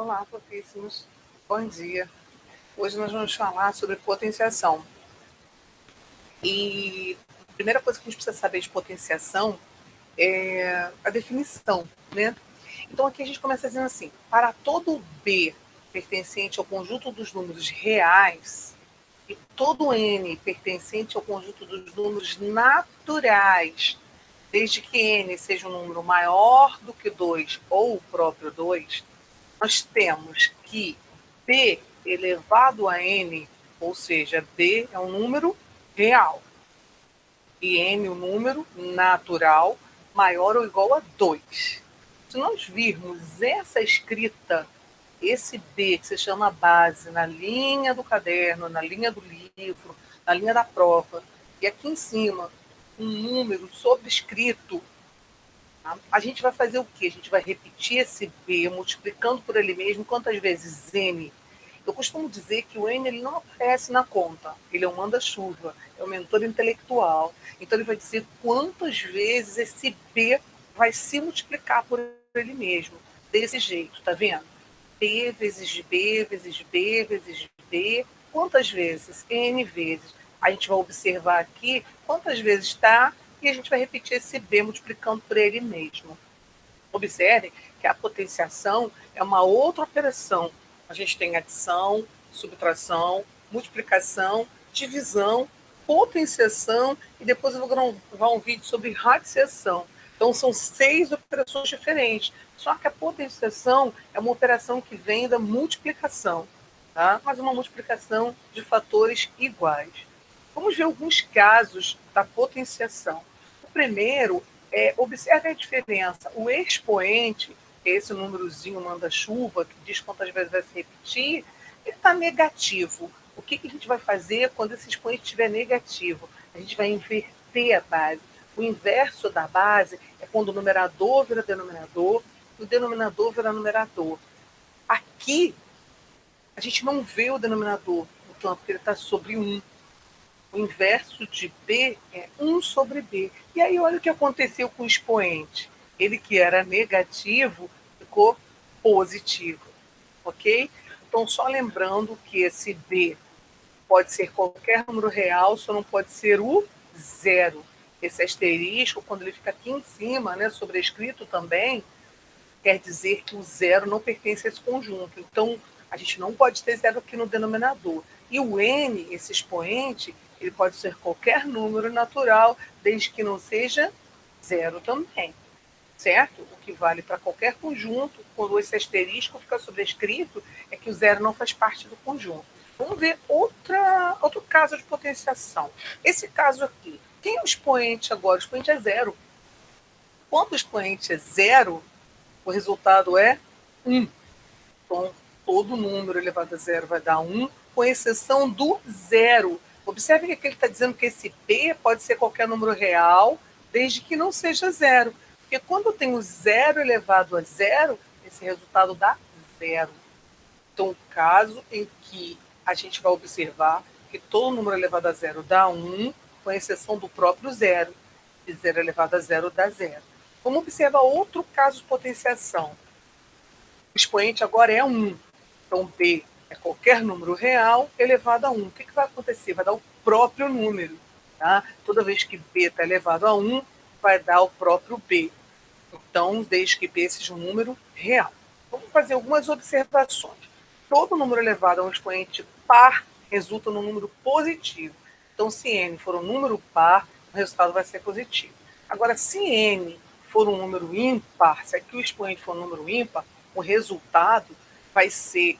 Olá, fofíssimos. Bom dia. Hoje nós vamos falar sobre potenciação. E a primeira coisa que a gente precisa saber de potenciação é a definição, né? Então aqui a gente começa dizendo assim: para todo B pertencente ao conjunto dos números reais e todo N pertencente ao conjunto dos números naturais, desde que N seja um número maior do que 2 ou o próprio 2, nós temos que B elevado a N, ou seja, B é um número real, e N um número natural maior ou igual a 2. Se nós virmos essa escrita, esse B, que se chama base, na linha do caderno, na linha do livro, na linha da prova, e aqui em cima, um número sobrescrito, a gente vai fazer o quê? A gente vai repetir esse B, multiplicando por ele mesmo, quantas vezes? N. Eu costumo dizer que o N ele não aparece na conta, ele é um manda-chuva, é um mentor intelectual. Então ele vai dizer quantas vezes esse B vai se multiplicar por ele mesmo, desse jeito, tá vendo? B vezes B, vezes B, vezes B, quantas vezes? N vezes. A gente vai observar aqui quantas vezes está e a gente vai repetir esse B multiplicando por ele mesmo. Observe que a potenciação é uma outra operação. A gente tem adição, subtração, multiplicação, divisão, potenciação e depois eu vou gravar um vídeo sobre radiciação. Então são 6 operações diferentes. Só que a potenciação é uma operação que vem da multiplicação, tá? Mas uma multiplicação de fatores iguais. Vamos ver alguns casos da potenciação. O primeiro é, observe a diferença. O expoente, esse númerozinho manda-chuva, que diz quantas vezes vai se repetir, ele está negativo. O que a gente vai fazer quando esse expoente estiver negativo? A gente vai inverter a base. O inverso da base é quando o numerador vira denominador e o denominador vira numerador. Aqui, a gente não vê o denominador, portanto, porque ele está sobre 1. O inverso de B é 1 sobre B. E aí, olha o que aconteceu com o expoente. Ele que era negativo ficou positivo, ok? Então, só lembrando que esse B pode ser qualquer número real, só não pode ser o zero. Esse asterisco, quando ele fica aqui em cima, né, sobrescrito também, quer dizer que o zero não pertence a esse conjunto. Então, a gente não pode ter zero aqui no denominador. E o N, esse expoente, ele pode ser qualquer número natural, desde que não seja zero também, certo? O que vale para qualquer conjunto, quando esse asterisco fica sobrescrito, é que o zero não faz parte do conjunto. Vamos ver outro caso de potenciação. Esse caso aqui, quem é o expoente agora? O expoente é zero. Quando o expoente é zero, o resultado é 1. Então, todo número elevado a zero vai dar 1, com exceção do zero. Observe que aqui ele está dizendo que esse P pode ser qualquer número real, desde que não seja zero. Porque quando eu tenho zero elevado a zero, esse resultado dá zero. Então, o caso em que a gente vai observar que todo número elevado a zero dá 1, com exceção do próprio zero. E zero elevado a zero dá zero. Vamos observar outro caso de potenciação. O expoente agora é 1. Então, B é qualquer número real elevado a 1. O que vai acontecer? Vai dar o próprio número. Tá? Toda vez que B está elevado a 1, vai dar o próprio B. Então, desde que B seja um número real. Vamos fazer algumas observações. Todo número elevado a um expoente par resulta num número positivo. Então, se N for um número par, o resultado vai ser positivo. Agora, se N for um número ímpar, se aqui o expoente for um número ímpar, o resultado vai ser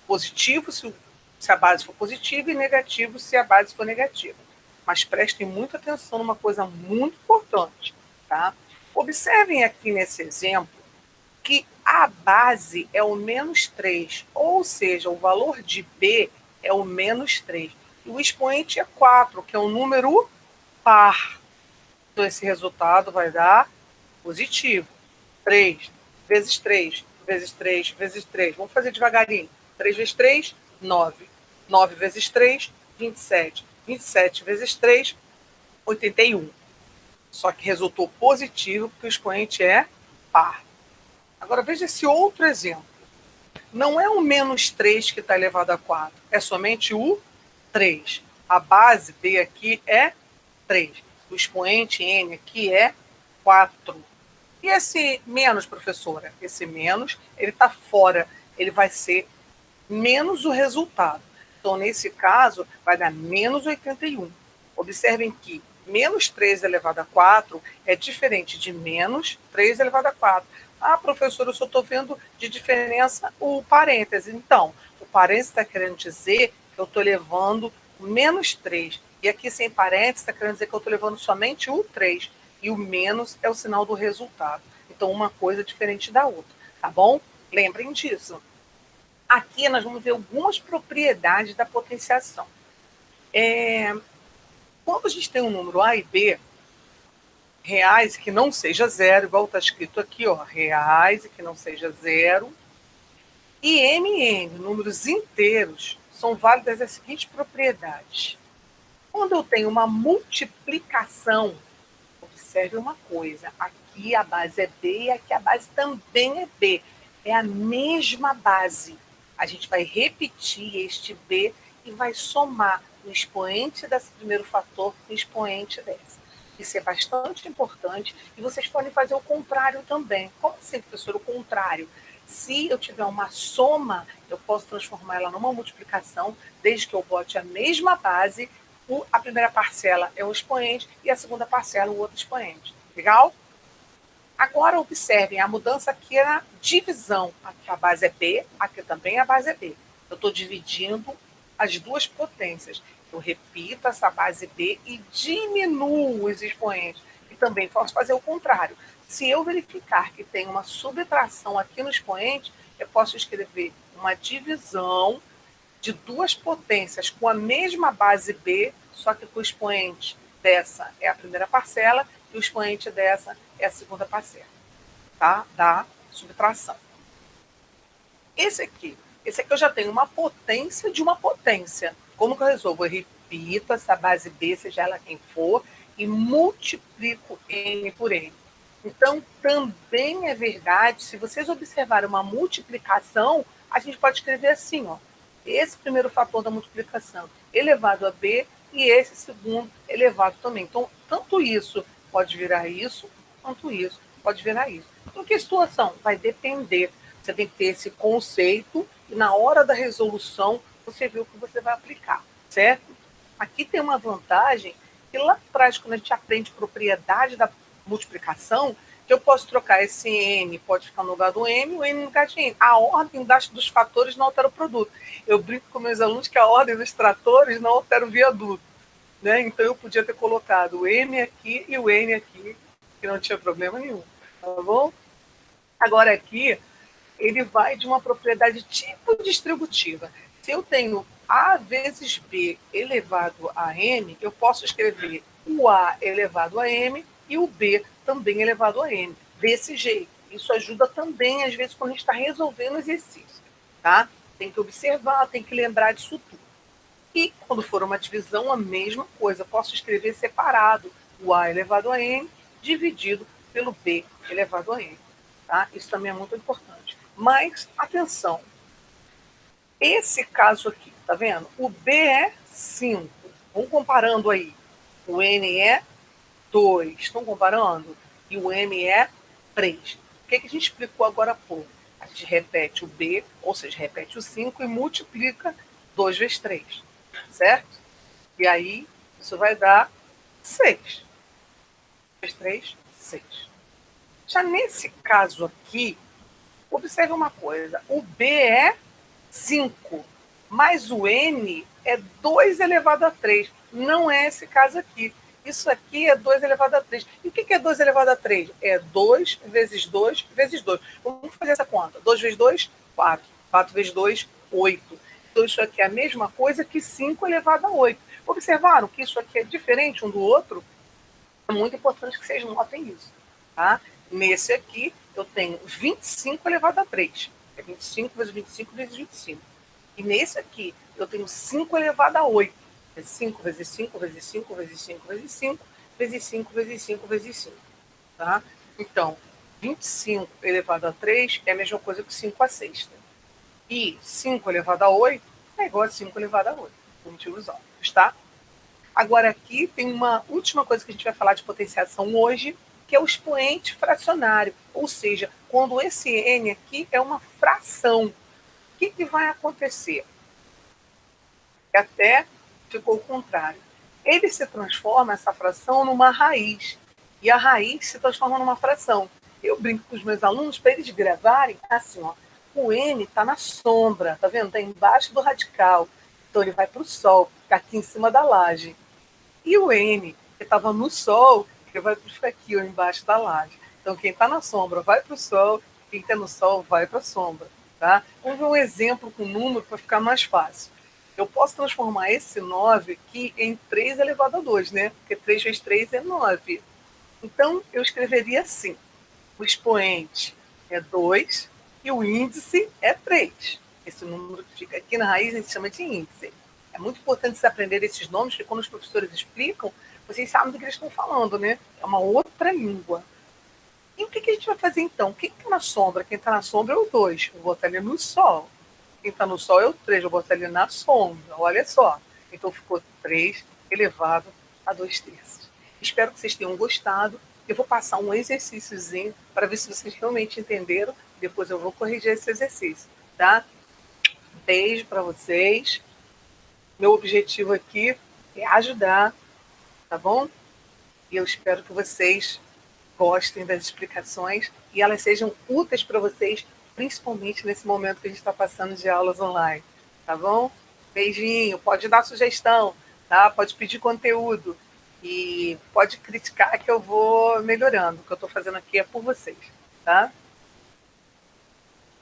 positivo se a base for positiva e negativo se a base for negativa. Mas prestem muita atenção numa coisa muito importante, tá? Observem aqui nesse exemplo que a base é o menos 3, ou seja, o valor de B é o menos 3. E o expoente é 4, que é um número par. Então, esse resultado vai dar positivo. 3 vezes 3, vezes 3, vezes 3. Vamos fazer devagarinho. 3 vezes 3, 9. 9 vezes 3, 27. 27 vezes 3, 81. Só que resultou positivo porque o expoente é par. Agora veja esse outro exemplo. não é o menos 3 que está elevado a 4, é somente o 3. A base B aqui é 3. O expoente N aqui é 4. E esse menos, professora? Esse menos, ele está fora. Ele vai ser menos o resultado. Então, nesse caso, vai dar menos 81. Observem que menos 3 elevado a 4 é diferente de menos 3 elevado a 4. Ah, professora, eu só estou vendo de diferença o parêntese. Então, o parêntese está querendo dizer que eu estou levando menos 3. E aqui, sem parêntese, está querendo dizer que eu estou levando somente o 3. E o menos é o sinal do resultado. Então, uma coisa diferente da outra. Tá bom? Lembrem disso. Aqui nós vamos ver algumas propriedades da potenciação. Quando a gente tem um número A e B, reais e que não seja zero, igual está escrito aqui, ó, reais e que não seja zero, e MN, números inteiros, são válidas as seguintes propriedades. Quando eu tenho uma multiplicação, observe uma coisa, aqui a base é B e aqui a base também é B. É a mesma base. A gente vai repetir este B e vai somar o expoente desse primeiro fator com o expoente dessa. Isso é bastante importante e vocês podem fazer o contrário também. Como assim, professor, o contrário? Se eu tiver uma soma, eu posso transformar ela numa multiplicação, desde que eu bote a mesma base, a primeira parcela é o expoente e a segunda parcela o outro expoente. Legal? Agora, observem, a mudança aqui é a divisão. Aqui a base é B, aqui também a base é B. Eu estou dividindo as duas potências. Eu repito essa base B e diminuo os expoentes. E também posso fazer o contrário. Se eu verificar que tem uma subtração aqui no expoente, eu posso escrever uma divisão de duas potências com a mesma base B, só que com o expoente dessa é a primeira parcela e o expoente dessa é a segunda parcela, tá? Da subtração. Esse aqui eu já tenho uma potência de uma potência. Como que eu resolvo? Eu repito essa base B, seja ela quem for, e multiplico N por N. Então, também é verdade, se vocês observarem uma multiplicação, a gente pode escrever assim, ó, esse primeiro fator da multiplicação elevado a B e esse segundo elevado também. Então, tanto isso pode virar isso, quanto isso pode virar isso. Em que situação? Vai depender. Você tem que ter esse conceito e na hora da resolução você vê o que você vai aplicar, certo? Aqui tem uma vantagem que lá atrás, quando a gente aprende propriedade da multiplicação, que eu posso trocar esse N, pode ficar no lugar do M, o N no lugar de N. A ordem dos fatores não altera o produto. Eu brinco com meus alunos que a ordem dos tratores não altera o viaduto. Né? Então eu podia ter colocado o M aqui e o N aqui, que não tinha problema nenhum. Tá bom? Agora aqui, ele vai de uma propriedade tipo distributiva. Se eu tenho A vezes B elevado a M, eu posso escrever o A elevado a M e o B também elevado a M. Desse jeito. Isso ajuda também, às vezes, quando a gente está resolvendo o exercício. Tá? Tem que observar, tem que lembrar disso tudo. E quando for uma divisão, a mesma coisa. Posso escrever separado o A elevado a M dividido pelo B elevado a M. Tá? Isso também é muito importante. Mas, atenção, esse caso aqui, tá vendo? O B é 5. Vamos comparando aí. O N é 2. Estão comparando? E o M é 3. O que a gente explicou agora há pouco? A gente repete o B, ou seja, repete o 5 e multiplica 2 vezes 3. Certo? E aí, isso vai dar 6. 2 vezes 3, 6. Já nesse caso aqui, observe uma coisa, o B é 5, mas o N é 2 elevado a 3. Não é esse caso aqui. Isso aqui é 2 elevado a 3. E o que é 2 elevado a 3? É 2 vezes 2 vezes 2. Vamos fazer essa conta. 2 vezes 2, 4. 4 vezes 2, 8. Então isso aqui é a mesma coisa que 5 elevado a 8. Observaram que isso aqui é diferente um do outro? É muito importante que vocês notem isso. Tá? Nesse aqui, eu tenho 25 elevado a 3. É 25 vezes 25 vezes 25. E nesse aqui, eu tenho 5 elevado a 8. É 5 vezes 5 vezes 5 vezes 5 vezes 5 vezes 5 vezes 5 vezes 5. Tá? Então, 25 elevado a 3 é a mesma coisa que 5 a sexta. E 5 elevado a 8 é igual a 5 elevado a 8, por motivos óbvios, tá? Agora aqui tem uma última coisa que a gente vai falar de potenciação hoje, que é o expoente fracionário, ou seja, quando esse n aqui é uma fração, o que vai acontecer? Até ficou o contrário. Ele se transforma, essa fração, numa raiz, e a raiz se transforma numa fração. Eu brinco com os meus alunos para eles gravarem assim, ó, o n está na sombra, tá vendo? Está embaixo do radical, então ele vai para o sol, fica aqui em cima da laje. E o N, que estava no sol, ele vai ficar aqui, ó, embaixo da laje. Então, quem está na sombra vai para o sol, quem está no sol vai para a sombra. Tá? Vamos ver um exemplo com número para ficar mais fácil. Eu posso transformar esse 9 aqui em 3 elevado a 2, né? Porque 3 vezes 3 é 9. Então, eu escreveria assim. O expoente é 2 e o índice é 3. Esse número que fica aqui na raiz a gente chama de índice. É muito importante vocês aprenderem esses nomes, porque quando os professores explicam, vocês sabem do que eles estão falando, né? É uma outra língua. E o que a gente vai fazer então? Quem está na sombra? Quem está na sombra é o 2. Eu vou botar ele no sol. Quem está no sol é o 3. Eu vou botar ele na sombra. Olha só. Então ficou 3 elevado a 2 terços. Espero que vocês tenham gostado. Eu vou passar um exercíciozinho para ver se vocês realmente entenderam. Depois eu vou corrigir esse exercício, tá? Beijo para vocês. Meu objetivo aqui é ajudar, tá bom? E eu espero que vocês gostem das explicações e elas sejam úteis para vocês, principalmente nesse momento que a gente está passando de aulas online, tá bom? Beijinho, pode dar sugestão, tá? Pode pedir conteúdo e pode criticar que eu vou melhorando. O que eu estou fazendo aqui é por vocês, tá?